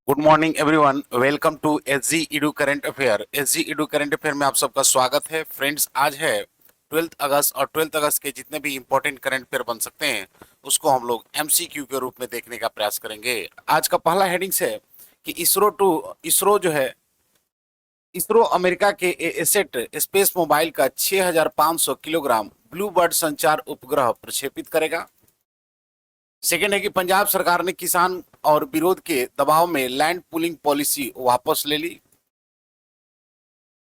Good morning everyone, welcome to S G Edu current affair. S G Edu current affair में आप सबका स्वागत है। फ्रेंड्स, आज है 12 अगस्त और 12 अगस्त के जितने भी इंपॉर्टेंट करंट अफेयर बन सकते हैं उसको हम लोग एमसीक्यू के रूप में देखने का प्रयास करेंगे। आज का पहला हेडिंग्स है कि इसरो जो है, इसरो अमेरिका के एसेट स्पेस मोबाइल का 6500 किलोग्राम ब्लू बर्ड संचार उपग्रह प्रक्षेपित करेगा। सेकेंड है कि पंजाब सरकार ने किसान और विरोध के दबाव में लैंड पूलिंग पॉलिसी वापस ले ली।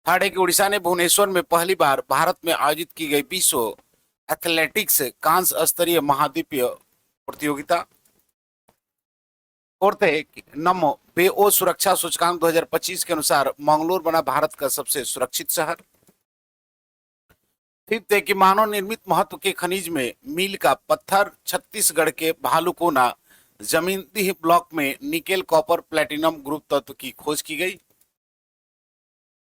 थर्ड है कि उड़ीसा ने भुवनेश्वर में पहली बार भारत में आयोजित की गई विश्व एथलेटिक्स कांस्य स्तरीय महाद्वीपीय प्रतियोगिता। फोर्थ है कि नमो बेओ सुरक्षा सूचकांक 2025 के अनुसार मंगलोर बना भारत का सबसे सुरक्षित शहर। फिफ्थ है कि मानव निर्मित महत्व के खनिज में मील का पत्थर छत्तीसगढ़ के भालुकोना जमींदीह ब्लॉक में निकेल कॉपर प्लेटिनम ग्रुप तत्व की खोज की गई।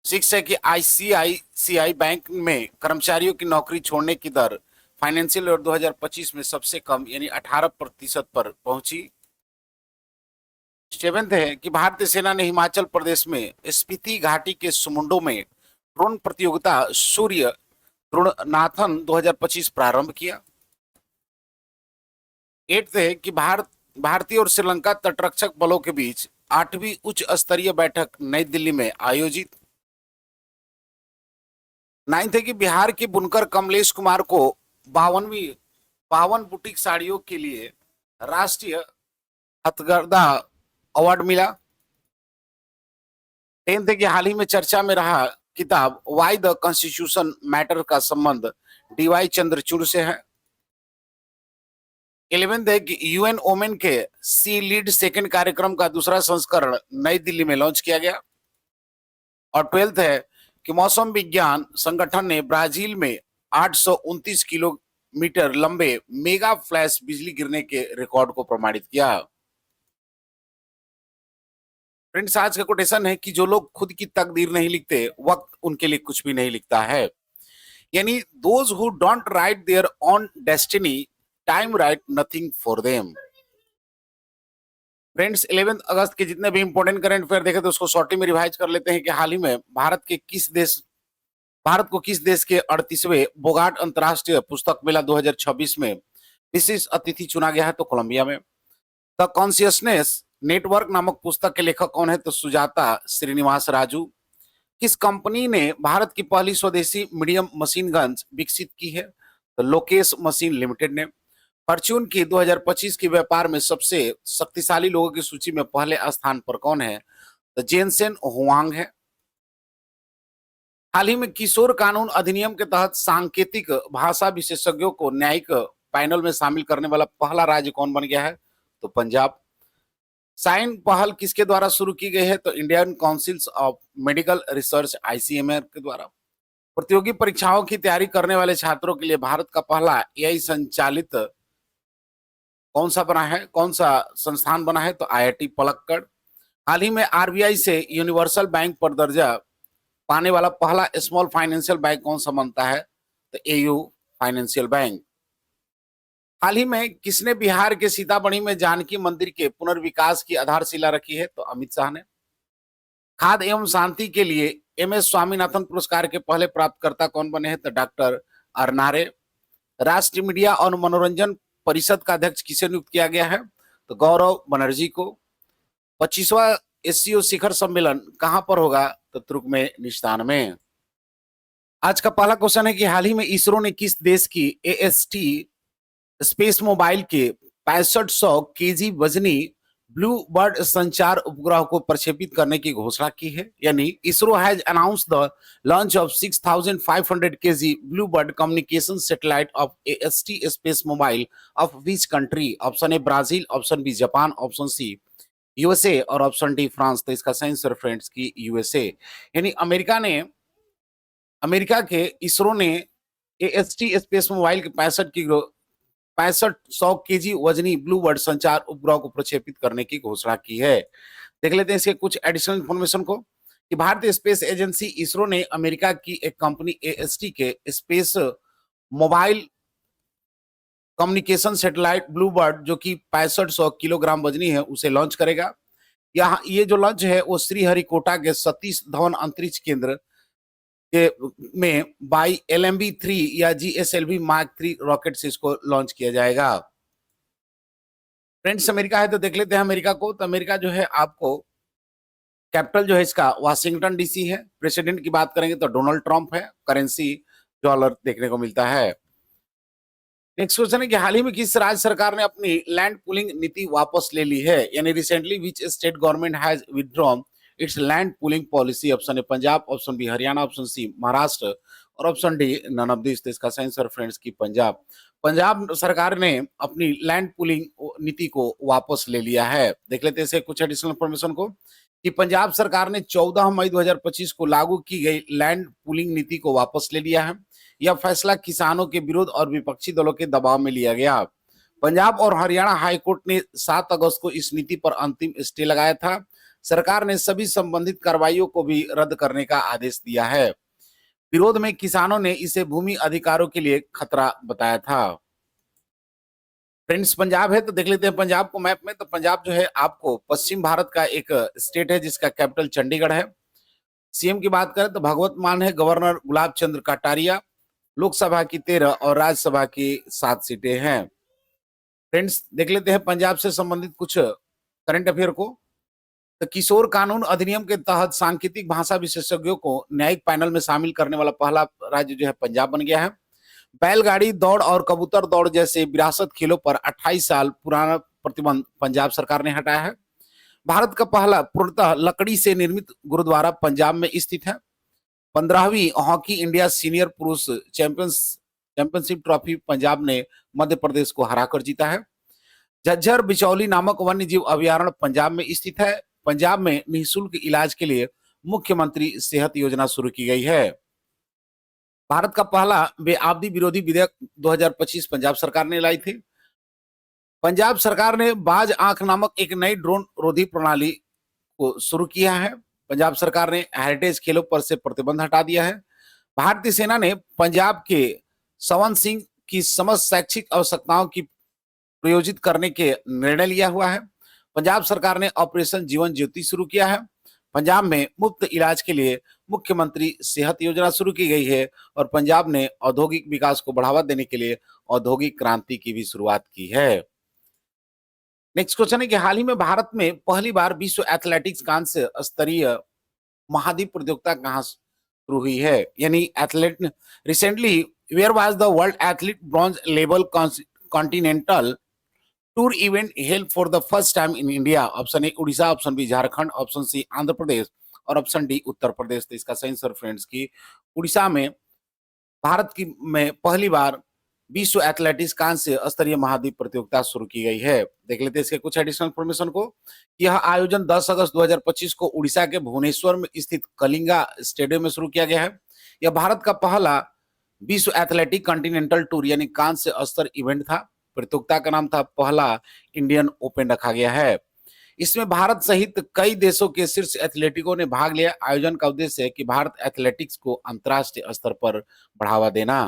सिक्स है कि आईसीआईसीआई बैंक में कर्मचारियों की नौकरी छोड़ने की दर फाइनेंशियल ईयर 2025 में सबसे कम यानी 18% पर पहुंची। सेवेंथ है कि भारतीय सेना ने हिमाचल प्रदेश में स्पीति घाटी के सुमुंडो में ड्रोन प्रतियोगिता सूर्य द्रोणनाथन 2025 प्रारंभ किया। एट्थ है कि भारतीय और श्रीलंका तटरक्षक बलों के बीच 8वीं उच्च स्तरीय बैठक नई दिल्ली में आयोजित। नाइन्थ है कि बिहार के बुनकर कमलेश कुमार को 52 बुटीक साड़ियों के लिए राष्ट्रीय हथकरघा अवार्ड मिला। टेंथ है कि हाल ही में चर्चा में रहा किताब वाई द कॉन्स्टिट्यूशन मैटर का संबंध डीवाई चंद्रचूड़ से है। 11th है कि यूएन ओमेन के सी लीड सेकंड कार्यक्रम का दूसरा संस्करण नई दिल्ली में लॉन्च किया गया। और 12th है कि मौसम विज्ञान संगठन ने ब्राजील में 829 किलोमीटर लंबे मेगा फ्लैश बिजली गिरने के रिकॉर्ड को प्रमाणित किया। फ्रेंड्स, आज का कोटेशन है कि जो लोग खुद की तकदीर नहीं लिखते, वक्त उनके लिए कुछ भी नहीं लिखता है। यानी those who don't write their own destiny, time right nothing for them. Friends, 11 अगस्त के जितने भी इंपॉर्टेंट करंट अफेयर देखे तो उसको शॉर्टी में रिवाइज कर लेते हैं कि हाल ही में भारत को किस देश के 38वें बोगाट अंतरराष्ट्रीय पुस्तक मेला 2026 में विशेष अतिथि चुना गया है? तो कोलंबिया में। द कॉन्शियसनेस नेटवर्क नामक पुस्तक के लेखक कौन है? तो सुजाता श्रीनिवास राजू। किस कंपनी ने भारत की पहली स्वदेशी मीडियम मशीन गन्स विकसित की है? तो लोकेश मशीन लिमिटेड ने। फॉर्च्यून की 2025 के व्यापार में सबसे शक्तिशाली लोगों की सूची में पहले स्थान पर कौन है? तो जेनसेन हुआंग है। हाल ही में किशोर कानून अधिनियम के तहत सांकेतिक भाषा विशेषज्ञों को न्यायिक पैनल में शामिल करने वाला पहला राज्य कौन बन गया है? तो पंजाब। साइन पहल किसके द्वारा शुरू की गई है? तो Indian council of medical research ICMR के द्वारा। प्रतियोगी परीक्षाओं की तैयारी करने वाले छात्रों के लिए भारत का पहला एआई संचालित कौन सा बना है, कौन सा संस्थान बना है? तो आईआईटी पलक्कड़। हाल ही में आरबीआई से यूनिवर्सल बैंक पर दर्जा पाने वाला पहला स्मॉल फाइनेंशियल बैंक कौन सा बनता है? तो एयू फाइनेंशियल बैंक। हाल ही में किसने बिहार के सीतामढ़ी में जानकी मंदिर के पुनर्विकास की आधारशिला रखी है? तो अमित शाह ने। खाद्य एवं शांति के लिए एमएस स्वामीनाथन पुरस्कार के पहले प्राप्तकर्ता कौन बने हैं? तो डॉक्टर अरनारे। राष्ट्रीय मीडिया और मनोरंजन परिषद का अध्यक्ष किसे नियुक्त किया गया है? तो गौरव बनर्जी को। 25वां एससीओ शिखर सम्मेलन कहां पर होगा? तो तुर्कमेनिस्तान में। आज का पहला क्वेश्चन है कि हाल ही में इसरो ने किस देश की एएसटी स्पेस मोबाइल के 6500 केजी वजनी ब्लू बर्ड संचार उपग्रह को प्रक्षेपित करने की घोषणा की है? यानी ISRO has announced the launch of 6500 KG Blue Bird communication satellite of AST space mobile of which country? Option A Brazil, option B Japan, option C USA और ऑप्शन डी फ्रांस। तो इसका सही आंसर फ्रेंड्स की USA. यानी America के इसरो ने AST space mobile के 6500 KG वजनी ब्लू बर्ड संचार उपग्रह को प्रक्षेपित करने की घोषणा की है। देख लेते हैं इसके कुछ एडिशनल इंफॉर्मेशन को कि भारतीय स्पेस एजेंसी इसरो ने अमेरिका की एक कंपनी एएसटी के space mobile communication satellite blue bird जो कि 6500 किलोग्राम वजनी है उसे लॉन्च करेगा। यहाँ ये जो लॉन्च है वो श्रीहरिकोटा के सतीश धवन अंतरिक्ष केंद्र के में बाई LMB-3 या GSLV मार्क 3 रॉकेट से इसको लॉन्च किया जाएगा। फ्रेंड्स, अमेरिका है तो देख लेते हैं अमेरिका को। तो अमेरिका जो है आपको कैपिटल जो है इसका वाशिंगटन DC है। प्रेसिडेंट की बात करेंगे तो डोनाल्ड ट्रंप है। करेंसी डॉलर देखने को मिलता है। नेक्स्ट क्वेश्चन है कि हाल ही में किस राज्य सरकार ने अपनी लैंड पूलिंग नीति वापस ले ली है, यानी recently which state government has withdrawn its land pooling policy. Option A Punjab, option B Haryana, option C Maharashtra और option D none of this. तो इसका सही आंसर फ्रेंड्स की पंजाब। पंजाब सरकार ने अपनी लैंड पूलिंग नीति को वापस ले लिया है। देख लेते हैं इसे कुछ एडिशनल इन्फॉर्मेशन को कि पंजाब सरकार ने 14 मई 2025 को लागू की गई लैंड पूलिंग नीति को वापस ले लिया है। यह फैसला किसानों के विरोध और विपक्षी दलों के दबाव में लिया गया। पंजाब और हरियाणा हाईकोर्ट ने 7 अगस्त को इस नीति पर अंतिम स्टे लगाया था। सरकार ने सभी संबंधित कार्रवाइयों को भी रद्द करने का आदेश दिया है। विरोध में किसानों ने इसे भूमि अधिकारों के लिए खतरा बताया था। फ्रेंड्स, पंजाब है तो देख लेते हैं पंजाब को मैप में। तो पंजाब जो है आपको पश्चिम भारत का एक स्टेट है जिसका कैपिटल चंडीगढ़ है। सीएम की बात करें तो भगवत मान है, गवर्नर गुलाब चंद्र कटारिया। लोकसभा की 13 और राज्यसभा की 7 सीटें हैं। फ्रेंड्स, देख लेते हैं पंजाब से संबंधित कुछ करंट अफेयर को। तो किशोर कानून अधिनियम के तहत सांकेतिक भाषा विशेषज्ञों को न्यायिक पैनल में शामिल करने वाला पहला राज्य जो है पंजाब बन गया है। बैलगाड़ी दौड़ और कबूतर दौड़ जैसे विरासत खेलों पर 28 साल पुराना प्रतिबंध पंजाब सरकार ने हटाया है। भारत का पहला पूर्णतः लकड़ी से निर्मित गुरुद्वारा पंजाब में स्थित है। 15वीं हॉकी इंडिया सीनियर पुरुष चैंपियनशिप ट्रॉफी पंजाब ने मध्य प्रदेश को हराकर जीता है। झज्जर बिचौली नामक वन्य जीव अभयारण्य पंजाब में स्थित है। पंजाब में निःशुल्क इलाज के लिए मुख्यमंत्री सेहत योजना शुरू की गई है। भारत का पहला बेआबदी विरोधी विधेयक 2025 पंजाब सरकार ने लाई थी। पंजाब सरकार ने बाज आंख नामक एक नई ड्रोन रोधी प्रणाली को शुरू किया है। पंजाब सरकार ने हेरिटेज खेलों पर से प्रतिबंध हटा दिया है। भारतीय सेना ने पंजाब के सवन सिंह की समस्त शैक्षिक आवश्यकताओं की प्रयोजित करने के निर्णय लिया हुआ है। पंजाब सरकार ने ऑपरेशन जीवन ज्योति शुरू किया है। पंजाब में मुफ्त इलाज के लिए मुख्यमंत्री सेहत योजना शुरू की गई है और पंजाब ने औद्योगिक विकास को बढ़ावा देने के लिए औद्योगिक क्रांति की भी शुरुआत की है। नेक्स्ट क्वेश्चन है कि हाल ही में भारत में पहली बार विश्व एथलेटिक्स कांस्य स्तरीय महाद्वीप प्रतियोगिता कहाँ शुरू हुई है, यानी athlete recently where was the world athlete bronze level continental tour event held for the first time in India. Option A Orissa, option B Jharkhand, option C Andhra Pradesh और ऑप्शन डी उत्तर प्रदेश। तो इसका सही आंसर फ्रेंड्स की उड़ीसा में भारत की में पहली बार विश्व एथलेटिक्स कांस्य स्तरीय महाद्वीप प्रतियोगिता शुरू की गई है। देख लेते हैं इसके कुछ एडिशनल इन्फॉर्मेशन को। यह आयोजन 10 अगस्त 2025 को उड़ीसा के भुवनेश्वर में स्थित कलिंगा स्टेडियम में शुरू किया गया है। यह भारत का पहला विश्व एथलेटिक कॉन्टिनेंटल टूर यानी कांस्य स्तर इवेंट था। प्रतियोगिता का नाम था पहला इंडियन ओपन रखा गया है। इसमें भारत सहित कई देशों के शीर्ष एथलेटिकों ने भाग लिया। आयोजन का उद्देश्य है कि भारत एथलेटिक्स को अंतर्राष्ट्रीय स्तर पर बढ़ावा देना।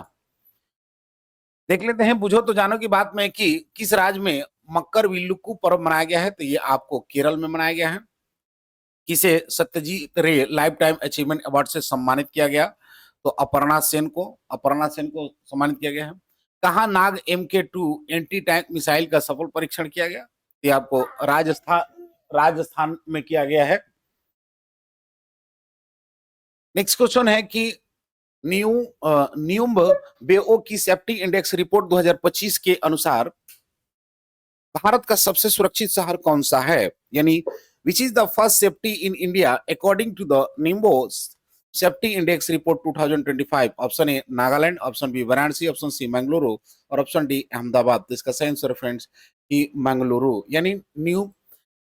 देख लेते हैं बुझो तो जानो की बात में कि किस राज्य में मकर विल्लुक्कू पर्व मनाया गया है। तो ये आपको केरल में मनाया गया है। किसे सत्यजीत रे लाइफ टाइम अचीवमेंट अवार्ड से सम्मानित किया गया, तो अपर्णा सेन को सम्मानित किया गया है। कहाँ नाग MK2 एंटी टैंक मिसाइल का सफल परीक्षण किया गया, ये आपको राजस्थान में किया गया है। नेक्स्ट क्वेश्चन है कि न्यूम्ब बेओ की सेफ्टी इंडेक्स रिपोर्ट 2025 के अनुसार भारत का सबसे सुरक्षित शहर कौन सा है, यानी which is the first safety in India according to the Numbeo safety index report 2025। Option A Nagaland, option B Varanasi, option C Mangaluru और ऑप्शन डी अहमदाबाद। तो इसका सही आंसर फ्रेंड्स की मंगलुरु, यानी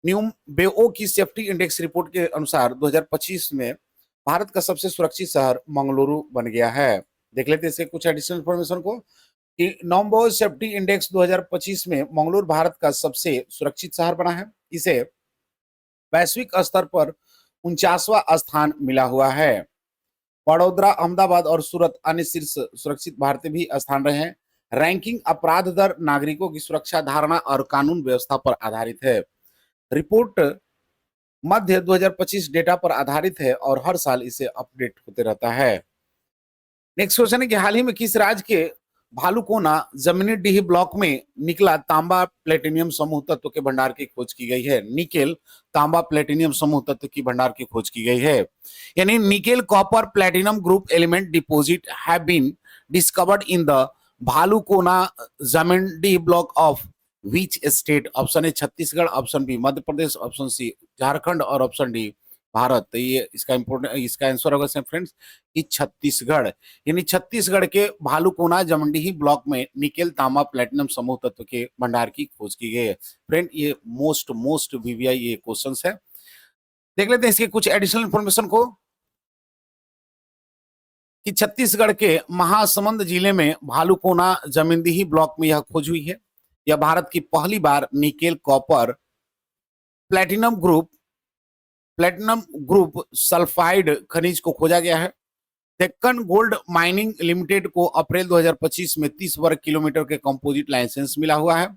न्यूम बेओ की सेफ्टी इंडेक्स रिपोर्ट के अनुसार 2025 में भारत का सबसे सुरक्षित शहर मंगलुरु बन गया है। देख लेते हैं इसके कुछ एडिशनल इन्फॉर्मेशन को कि नॉम्बो सेफ्टी इंडेक्स 2025 में मंगलुरु भारत का सबसे सुरक्षित शहर बना है। इसे वैश्विक स्तर पर 49वां स्थान मिला हुआ है। वडोदरा, अहमदाबाद और सूरत अन्य शीर्ष सुरक्षित भारतीय भी स्थान रहे हैं। रैंकिंग अपराध दर, नागरिकों की सुरक्षा धारणा और कानून व्यवस्था पर आधारित है। रिपोर्ट मध्य 2025 डेटा पर आधारित है और हर साल इसे अपडेट होते रहता है। नेक्स्ट क्वेश्चन है कि हाल ही में किस राज्य के भालुकोना जमीनी डीह ब्लॉक में निकला तांबा प्लेटिनियम समूह तत्व के भंडार की खोज की गई है। निकेल तांबा प्लेटिनियम समूह तत्व की भंडार की खोज की गई है। यानी nickel copper platinum group element deposit have been discovered in the Bhalukona Jamnidih block of which state? Option A Chhattisgarh, option B Madhya Pradesh, option C Jharkhand और ऑप्शन डी भारत। तो ये इसका आंसर होगा फ्रेंड्स कि छत्तीसगढ़। यानी छत्तीसगढ़ के भालुकोना जमंडीही ब्लॉक में निकेल तांबा प्लेटिनम समूह तत्व के भंडार की खोज की गई है। फ्रेंड ये मोस्ट वीवीआई ये क्वेश्चंस है। देख लेते हैं इसके कुछ एडिशनल इंफॉर्मेशन को कि छत्तीसगढ़ के महासमुंद जिले में भालुकोना जमींदीही ब्लॉक में यह खोज हुई है। यह भारत की पहली बार nickel copper platinum group sulphide खनिज को खोजा गया है। डेक्कन गोल्ड माइनिंग लिमिटेड को अप्रैल 2025 में 30 वर्ग किलोमीटर के कंपोजिट लाइसेंस मिला हुआ है।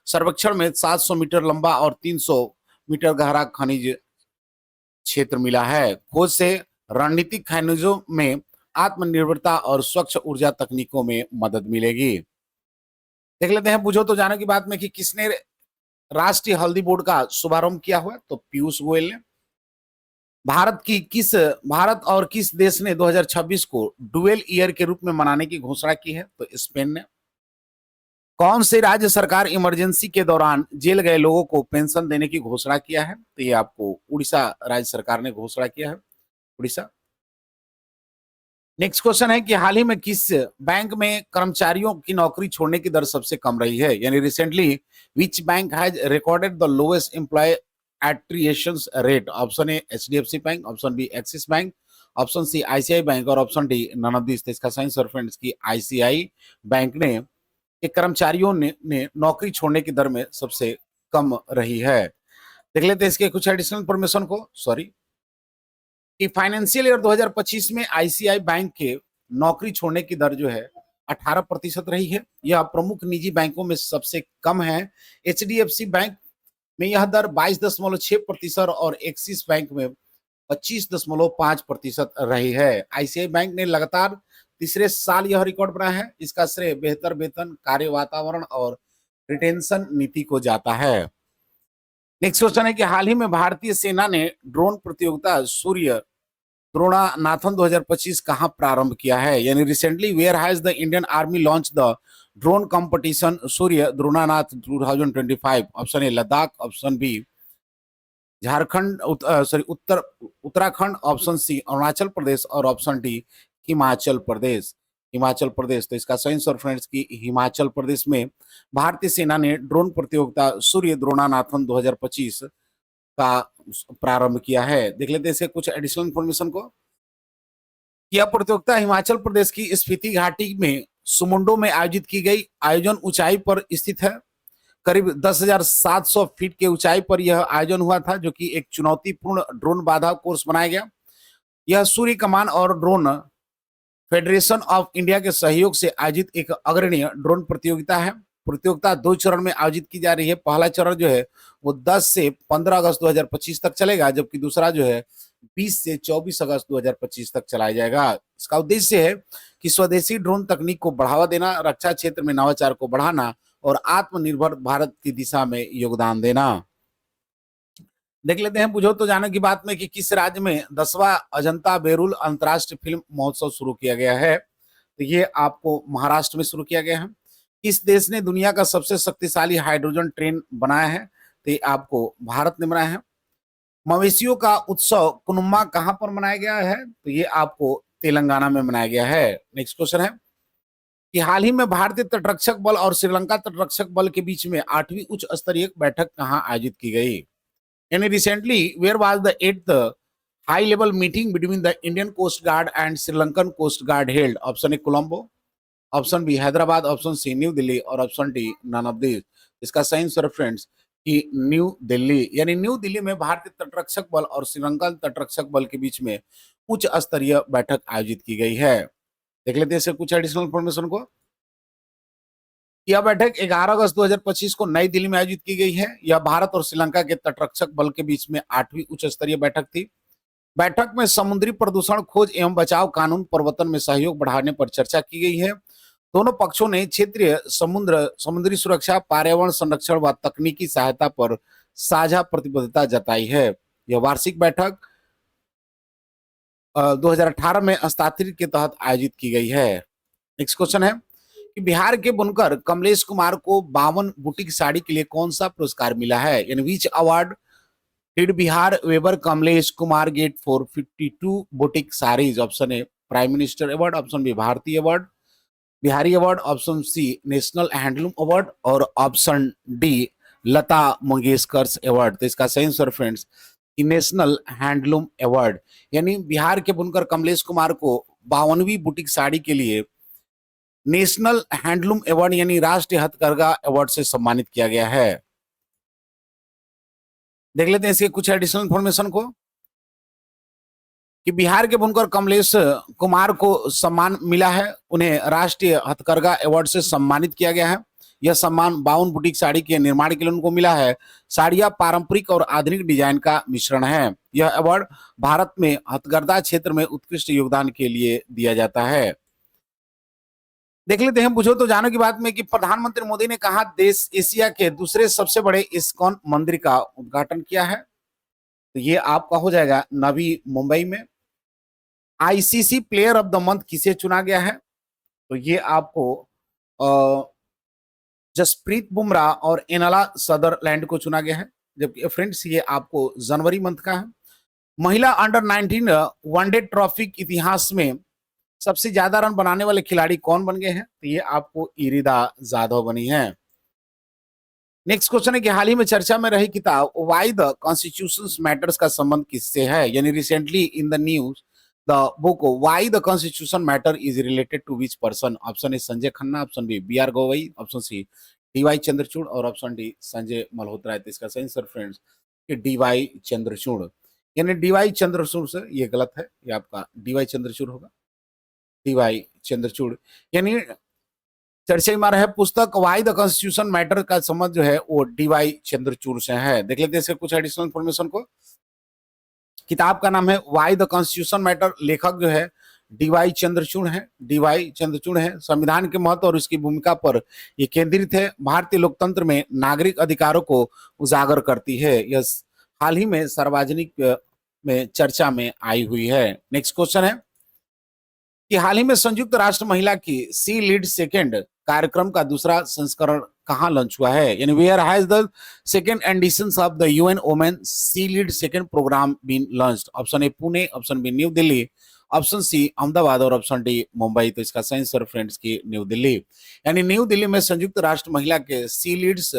सर्वेक्षण में 700 मीटर लंबा और 300 मीटर गहरा खनिज क्षेत्र मिला है। खोज से रणनीतिक खनिजों में आत्मनिर्भरता और स्वच्छ ऊर्जा तकनीकों में मदद मिलेगी। देख लेते हैं बुझो तो जानो की बात में कि किसने राष्ट्रीय हल्दी बोर्ड का शुभारंभ किया हुआ? तो पीयूष गोयल ने। भारत और किस देश ने 2026 को डुएल ईयर के रूप में मनाने की घोषणा की है? तो स्पेन ने। कौन से राज्य सरकार इमरजेंसी के दौरान जेल गए लोगों को पेंशन देने की घोषणा किया है? तो ये आपको उड़ीसा राज्य सरकार ने घोषणा किया है, उड़ीसा। नेक्स्ट क्वेश्चन है कि हाल ही में किस बैंक में कर्मचारियों की नौकरी छोड़ने की दर सबसे कम रही है? यानी recently which bank has recorded the lowest employ attrition rate? Option A HDFC bank, option B Axis bank, option C ICI bank और option D none of this. इसका साइंस और फ्रेंड्स की आईसीआई बैंक ने कर्मचारियों ने नौकरी छोड़ने की दर में सबसे कम रही है। देख लेते हैं इसके कुछ एडिशनल इंफॉर्मेशन को। सॉरी कि फाइनेंशियल ईयर 2025 में आईसीआई बैंक के नौकरी छोड़ने की दर जो है 18% रही है। यह प्रमुख निजी बैंकों में सबसे कम है। एचडीएफसी बैंक में यह दर 22.6% और एक्सिस बैंक में 25.5% रही है। आईसीआई बैंक ने लगातार तीसरे साल यह रिकॉर्ड बनाया है। इसका श्रेय बेहतर वेतन, कार्य वातावरण और रिटेंशन नीति को जाता है। नेक्स्ट क्वेश्चन है कि हाल ही में भारतीय सेना ने ड्रोन प्रतियोगिता सूर्य द्रोणानाथन 2025 कहां प्रारंभ किया है? यानी recently where has the Indian army launch the drone competition Surya Dronanath 2025? Option A Ladakh, option B Jharkhand Uttarakhand, option C Arunachal Pradesh और ऑप्शन डी हिमाचल प्रदेश। हिमाचल प्रदेश। तो इसका सही आंसर फ्रेंड्स की हिमाचल प्रदेश में भारतीय सेना ने ड्रोन प्रतियोगिता सूर्य द्रोणानाथन 2025 का प्रारंभ किया है। देख लेते हैं इसे कुछ एडिशनल इंफॉर्मेशन को। यह प्रतियोगिता हिमाचल प्रदेश की स्पीति घाटी में सुमुंडो में आयोजित की गई। आयोजन ऊंचाई पर स्थित है। करीब 10,700 फीट के ऊंचाई पर यह आयोजन हुआ था, जो कि एक चुनौतीपूर्ण ड्रोन बाधा कोर्स बनाया गया। यह सूर्य कमान और ड्रोन फेडरेशन ऑफ इंडिया के सहयोग से आयोजित एक अग्रणीय ड्रोन प्रतियोगिता है। प्रतियोगिता 2 चरण में आयोजित की जा रही है। पहला चरण जो है वो 10 से 15 अगस्त 2025 तक चलेगा, जबकि दूसरा जो है 20 से 24 अगस्त 2025 तक चलाया जाएगा। इसका उद्देश्य है कि स्वदेशी ड्रोन तकनीक को बढ़ावा देना, रक्षा क्षेत्र में नवाचार को बढ़ाना और आत्मनिर्भर भारत की दिशा में योगदान देना। देख लेते हैं बुझो तो जानो की बात में कि किस राज्य में 10वां अजंता बेरुल अंतर्राष्ट्रीय फिल्म महोत्सव शुरू किया गया है? तो ये आपको महाराष्ट्र में शुरू किया गया है। किस देश ने दुनिया का सबसे शक्तिशाली हाइड्रोजन ट्रेन बनाया है? तो ये आपको भारत ने बनाया है। मवेशियों का उत्सव कुनुम्मा कहां पर मनाया गया है? तो ये आपको तेलंगाना में मनाया गया है। नेक्स्ट क्वेश्चन है कि हाल ही में भारतीय तटरक्षक बल और श्रीलंका तटरक्षक बल के बीच में 8वीं उच्च स्तरीय बैठक कहां आयोजित की गई? यानी recently where was the 8th high level meeting between the Indian coast guard and Sri Lankan coast guard held? Option A Colombo, option B Hyderabad, option C new Delhi और option D none of this. इसका सही आंसर फ्रेंड्स कि new Delhi. यानी new Delhi में भारतीय तटरक्षक बल और श्रीलंकन तटरक्षक बल के बीच में उच्च स्तरीय बैठक आयोजित की गई है। देख लेते हैं कुछ एडिशनल इंफॉर्मेशन को। यह बैठक 11 अगस्त 2025 को नई दिल्ली में आयोजित की गई है। यह भारत और श्रीलंका के तटरक्षक बल के बीच में 8वीं उच्च स्तरीय बैठक थी। बैठक में समुद्री प्रदूषण खोज एवं बचाव कानून प्रवर्तन में सहयोग बढ़ाने पर चर्चा की गई है। दोनों पक्षों ने क्षेत्रीय समुद्री सुरक्षा, पर्यावरण संरक्षण व तकनीकी सहायता पर साझा प्रतिबद्धता जताई है। यह वार्षिक बैठक 2018 में हस्ताक्षर के तहत आयोजित की गई है। नेक्स्ट क्वेश्चन है कि बिहार के बुनकर कमलेश कुमार को 52 बुटीक साड़ी के लिए कौन सा पुरस्कार मिला है? यानी which award did Bihar weaver Kamlesh Kumar get for 52 boutique saris? Option A prime minister award, option B Bharatiya award, Bihari award, option C national handloom award और option D Lata Mangeshkar award. तो इसका सही answer friends national handloom award. यानी बिहार के बुनकर कमलेश कुमार को 52वीं बुटीक साड़ी के लिए नेशनल हैंडलूम अवार्ड यानी राष्ट्रीय हथकरघा अवार्ड से सम्मानित किया गया है। देख लेते हैं इसके कुछ एडिशनल इंफॉर्मेशन को कि बिहार के बुनकर कमलेश कुमार को सम्मान मिला है। उन्हें राष्ट्रीय हथकरघा अवार्ड से सम्मानित किया गया है। यह सम्मान 52 बुटीक साड़ी के निर्माण के लिए उनको मिला है। साड़ियां पारंपरिक और आधुनिक डिजाइन का मिश्रण है। यह अवार्ड भारत में हथकरघा क्षेत्र में उत्कृष्ट योगदान के लिए दिया जाता है। देख लेते हैं पूछो तो जानो की बात में कि प्रधानमंत्री मोदी ने कहा देश एशिया के दूसरे सबसे बड़े इस्कॉन मंदिर का उद्घाटन किया है? तो ये आपका हो जाएगा नवी मुंबई में। ICC player of the month किसे चुना गया है? तो ये आपको जसप्रीत बुमराह और एनला सदरलैंड को चुना गया है। जबकि फ्रेंड्स ये आपको जनवरी मंथ का है। महिला अंडर 19 वनडे ट्रॉफी के इतिहास में सबसे ज्यादा रन बनाने वाले खिलाड़ी कौन बन गए हैं? तो ये आपको इरिदा जाधव बनी है। नेक्स्ट क्वेश्चन है कि हाल ही में चर्चा में रही किताब व्हाई द कॉन्स्टिट्यूशन मैटर्स का संबंध किससे है? यानी recently in the news the book why the constitution matter is related to which person? Option A Sanjay Khanna, option B B R Gavai, option C D Y Chandrachud और ऑप्शन डी संजय मल्होत्रा। तो इसका सही आंसर फ्रेंड्स कि डीवाई चंद्रचूड़। यानी डीवाई चंद्रचूड़ से ये गलत है, ये आपका डीवाई चंद्रचूड़ होगा। डीवाई चंद्रचूड़ यानी चर्चा में है पुस्तक व्हाई द कॉन्स्टिट्यूशन मैटर का संबंध जो है वो डीवाई चंद्रचूड़ से है। देख लेते हैं इसके कुछ एडिशनल इंफॉर्मेशन को। किताब का नाम है व्हाई द कॉन्स्टिट्यूशन मैटर। लेखक जो है डीवाई चंद्रचूड़ है। डीवाई चंद्रचूड़ है। संविधान के महत्व और उसकी भूमिका पर यह केंद्रित है। भारतीय लोकतंत्र में नागरिक अधिकारों को उजागर करती है। यह हाल ही में सार्वजनिक में चर्चा में आई हुई है। नेक्स्ट क्वेश्चन है कि हाल ही में संयुक्त राष्ट्र महिला की सी लीड सेकेंड कार्यक्रम का दूसरा संस्करण कहां लॉन्च हुआ है? यानी where has the second edition of the UN women C lead second programme been launched? Option A Pune, option B New Delhi, option C Ahmedabad और ऑप्शन डी मुंबई। तो इसका सही आंसर फ्रेंड्स की न्यू दिल्ली। यानी न्यू दिल्ली में संयुक्त राष्ट्र महिला के सी लीड्स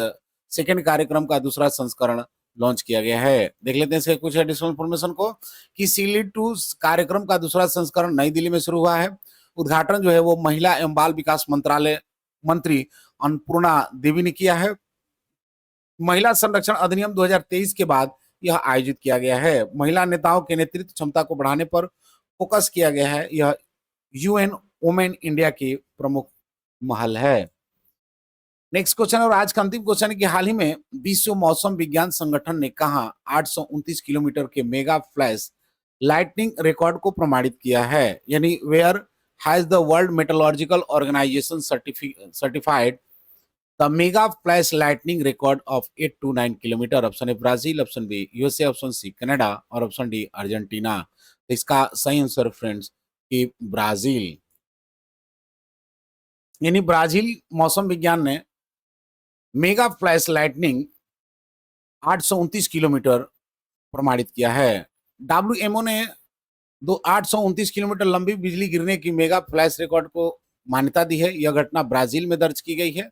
सेकेंड कार्यक्रम का दूसरा संस्करण लॉन्च किया गया है। देख लेते हैं इसके कुछ एडिशनल इंफॉर्मेशन को कि सी लीड 2 कार्यक्रम का दूसरा संस्करण नई दिल्ली में शुरू हुआ है। उद्घाटन जो है वो महिला एवं बाल विकास मंत्रालय मंत्री अन्नपूर्णा देवी ने किया है। महिला संरक्षण अधिनियम 2023 के बाद यह आयोजित किया गया है। महिला नेताओं के नेतृत्व क्षमता को बढ़ाने पर फोकस किया गया है। यह यूएन वुमेन इंडिया की प्रमुख महल है। नेक्स्ट क्वेश्चन और आज का अंतिम क्वेश्चन है कि हाल ही में विश्व मौसम विज्ञान संगठन ने कहा 829 किलोमीटर के मेगा फ्लैश लाइटनिंग रिकॉर्ड को प्रमाणित किया है? यानी where has the World Meteorological Organization certified the mega flash lightning record of 829 kilometre? Option A Brazil, option B USA, option C Canada और ऑप्शन डी अर्जेंटीना। तो इसका सही आंसर फ्रेंड्स कि ब्राजील। यानी ब्राजील मौसम विज्ञान ने मेगा फ्लैश लाइटनिंग 829 किलोमीटर प्रमाणित किया है। डब्ल्यूएमओ ने 829 किलोमीटर लंबी बिजली गिरने की मेगा फ्लैश रिकॉर्ड को मान्यता दी है। यह घटना ब्राजील में दर्ज की गई है।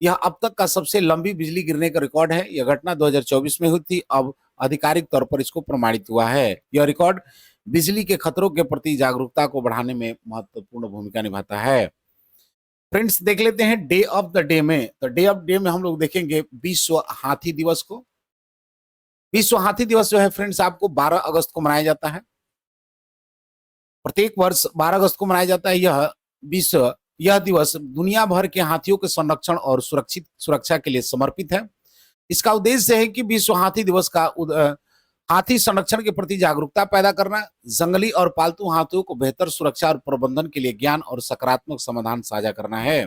यह अब तक का सबसे लंबी बिजली गिरने का रिकॉर्ड है। यह घटना 2024 में हुई थी। अब आधिकारिक तौर पर इसको प्रमाणित हुआ है। यह रिकॉर्ड बिजली के खतरों के प्रति जागरूकता को बढ़ाने में महत्वपूर्ण भूमिका निभाता है। फ्रेंड्स देख लेते हैं डे ऑफ द डे में। तो डे ऑफ डे में हम लोग देखेंगे विश्व हाथी दिवस को। विश्व हाथी दिवस जो है फ्रेंड्स आपको 12 अगस्त को मनाया जाता है। प्रत्येक वर्ष 12 अगस्त को मनाया जाता है। यह विश्व यह दिवस दुनिया भर के हाथियों के संरक्षण और सुरक्षित सुरक्षा के लिए समर्पित है। इसका उद्देश्य है कि विश्व हाथी दिवस का हाथी संरक्षण के प्रति जागरूकता पैदा करना, जंगली और पालतू हाथियों को बेहतर सुरक्षा और प्रबंधन के लिए ज्ञान और सकारात्मक समाधान साझा करना है।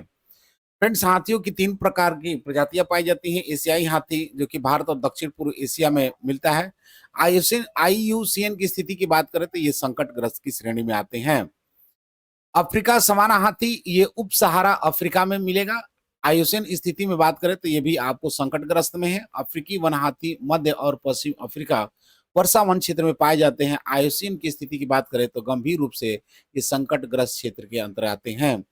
फ्रेंड्स, हाथियों की 3 प्रकार की प्रजातियां पाई जाती हैं। एशियाई हाथी जो कि भारत और दक्षिण पूर्व एशिया में मिलता है। आईयूसीएन की स्थिति की बात करें तो ये संकटग्रस्त की श्रेणी में आते हैं। अफ्रीका सवाना हाथी ये उप सहारा अफ्रीका में मिलेगा। आयुसीन स्थिति में बात करें तो ये भी आपको संकटग्रस्त में है। अफ्रीकी वन हाथी मध्य और पश्चिम अफ्रीका वर्षा वन क्षेत्र में पाए जाते हैं। आयुसीन की स्थिति की बात करें तो गंभीर रूप से ये संकटग्रस्त क्षेत्र के अंतर आते हैं।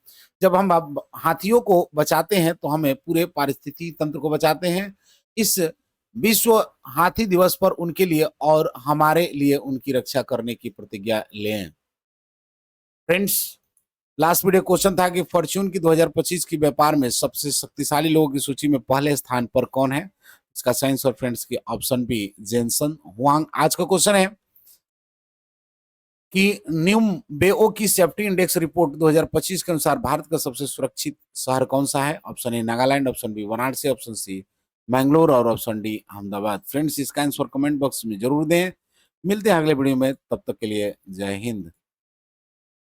जब हम अब हाथियों को बचाते हैं तो हमें पूरे पारिस्थितिकी तंत्र को बचाते हैं। इस विश्व हाथी दिवस पर उनके लिए और हमारे लिए उनकी रक्षा करने की प्रतिज्ञा लें। फ्रेंड्स, लास्ट वीडियो क्वेश्चन था कि फॉर्च्यून की 2025 की व्यापार में सबसे शक्तिशाली लोगों की सूची में पहले स्थान पर कौन है? इसका साइंस और फ्रेंड्स की ऑप्शन बी जेनसन हुआंग। आज का क्वेश्चन है कि न्यूम बेओ की सेफ्टी इंडेक्स रिपोर्ट 2025 के अनुसार भारत का सबसे सुरक्षित शहर कौन सा है? Option A Nagaland, option B Varanasi, option C Mangalore और ऑप्शन डी अहमदाबाद। फ्रेंड्स, इसका आंसर कमेंट बॉक्स में जरूर दें। मिलते हैं अगले वीडियो में, तब तक के लिए जय हिंद।